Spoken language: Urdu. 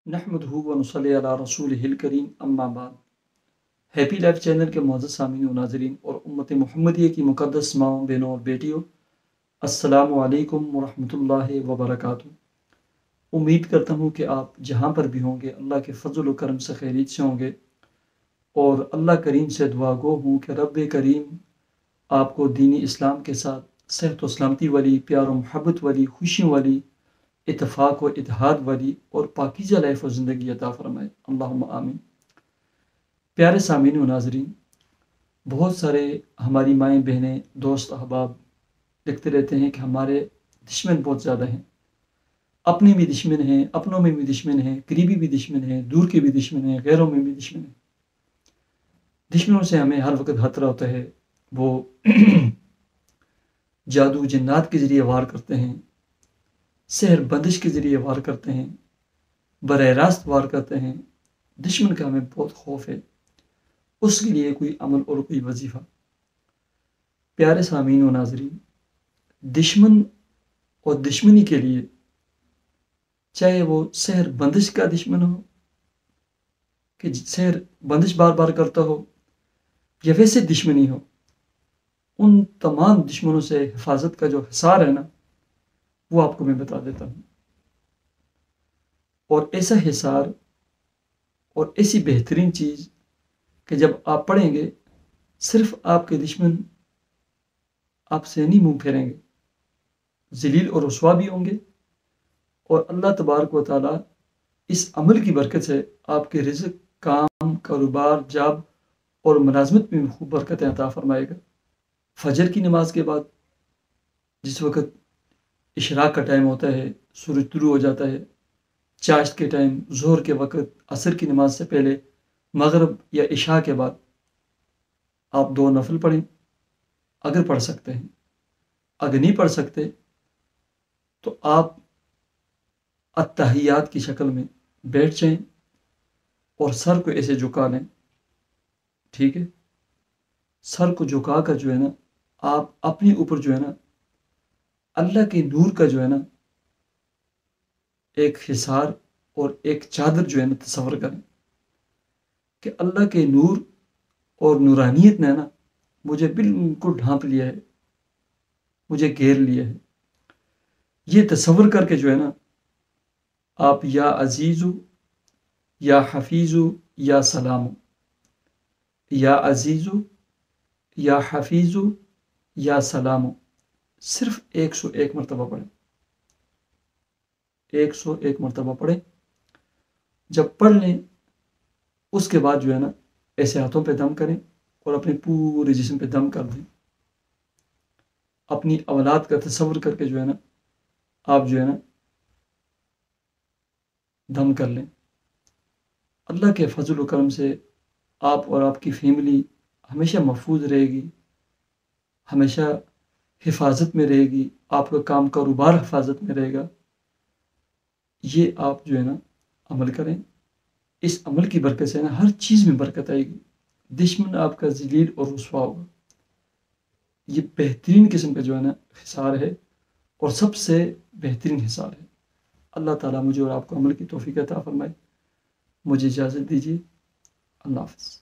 نحمدہ و نصلی علی رسولہ الکریم اما بعد۔ ہیپی لائف چینل کے معزز سامعین و ناظرین اور امت محمدیہ کی مقدس ماؤں بہنوں اور بیٹیوں، السلام علیکم ورحمۃ اللہ وبرکاتہ۔ امید کرتا ہوں کہ آپ جہاں پر بھی ہوں گے اللہ کے فضل و کرم سے خیریت سے ہوں گے، اور اللہ کریم سے دعا گو ہوں کہ رب کریم آپ کو دینی اسلام کے ساتھ صحت و سلامتی والی، پیار و محبت والی، خوشیوں والی، اتفاق و اتحاد والی اور پاکیزہ لائف و زندگی عطا فرمائے، اللہم آمین۔ پیارے سامعین و ناظرین، بہت سارے ہماری مائیں بہنیں دوست احباب لکھتے رہتے ہیں کہ ہمارے دشمن بہت زیادہ ہیں، اپنے بھی دشمن ہیں، اپنوں میں بھی دشمن ہیں، قریبی بھی دشمن ہیں، دور کے بھی دشمن ہیں، غیروں میں بھی دشمن ہیں۔ دشمنوں سے ہمیں ہر وقت خطرہ ہوتا ہے، وہ جادو جنات کے ذریعے وار کرتے ہیں، سحر بندش کے ذریعے وار کرتے ہیں، براہ راست وار کرتے ہیں۔ دشمن کا ہمیں بہت خوف ہے، اس کے لیے کوئی عمل اور کوئی وظیفہ۔ پیارے سامعین و ناظرین، دشمن اور دشمنی کے لیے، چاہے وہ سحر بندش کا دشمن ہو کہ سحر بندش بار بار کرتا ہو، یا ویسے دشمنی ہو، ان تمام دشمنوں سے حفاظت کا جو حصار ہے نا، وہ آپ کو میں بتا دیتا ہوں۔ اور ایسا حصار اور ایسی بہترین چیز کہ جب آپ پڑھیں گے صرف آپ کے دشمن آپ سے نہیں منہ پھیریں گے، ذلیل اور رسوا بھی ہوں گے، اور اللہ تبارک و تعالیٰ اس عمل کی برکت سے آپ کے رزق، کام، کاروبار، جاب اور ملازمت میں خوب برکت عطا فرمائے گا۔ فجر کی نماز کے بعد جس وقت اشراق کا ٹائم ہوتا ہے، سورج طلوع ہو جاتا ہے، چاشت کے ٹائم، ظہر کے وقت، عصر کی نماز سے پہلے، مغرب یا عشاء کے بعد آپ 2 نفل پڑھیں اگر پڑھ سکتے ہیں۔ اگر نہیں پڑھ سکتے تو آپ التحیات کی شکل میں بیٹھ جائیں اور سر کو ایسے جھکا لیں، ٹھیک ہے؟ سر کو جھکا کر جو ہے نا، آپ اپنے اوپر جو ہے نا اللہ کے نور کا جو ہے نا ایک حصار اور ایک چادر جو ہے نا تصور کریں کہ اللہ کے نور اور نورانیت نے نا مجھے بالکل ڈھانپ لیا ہے، مجھے گھیر لیا ہے۔ یہ تصور کر کے جو ہے نا آپ یا عزیزو یا حفیظو یا سلامو، یا عزیزو یا حفیظو یا سلامو، صرف 101 مرتبہ پڑھیں، 101 مرتبہ پڑھیں۔ جب پڑھ لیں اس کے بعد جو ہے نا ایسے ہاتھوں پہ دم کریں اور اپنے پورے جسم پہ دم کر دیں۔ اپنی اولاد کا تصور کر کے جو ہے نا آپ جو ہے نا دم کر لیں۔ اللہ کے فضل و کرم سے آپ اور آپ کی فیملی ہمیشہ محفوظ رہے گی، ہمیشہ حفاظت میں رہے گی، آپ کا کام کاروبار حفاظت میں رہے گا۔ یہ آپ جو ہے نا عمل کریں، اس عمل کی برکت سے نا ہر چیز میں برکت آئے گی، دشمن آپ کا ذلیل اور رسوا ہوگا۔ یہ بہترین قسم کا جو ہے نا حصار ہے اور سب سے بہترین حصار ہے۔ اللہ تعالیٰ مجھے اور آپ کو عمل کی توفیق عطا فرمائے۔ مجھے اجازت دیجیے، اللہ حافظ۔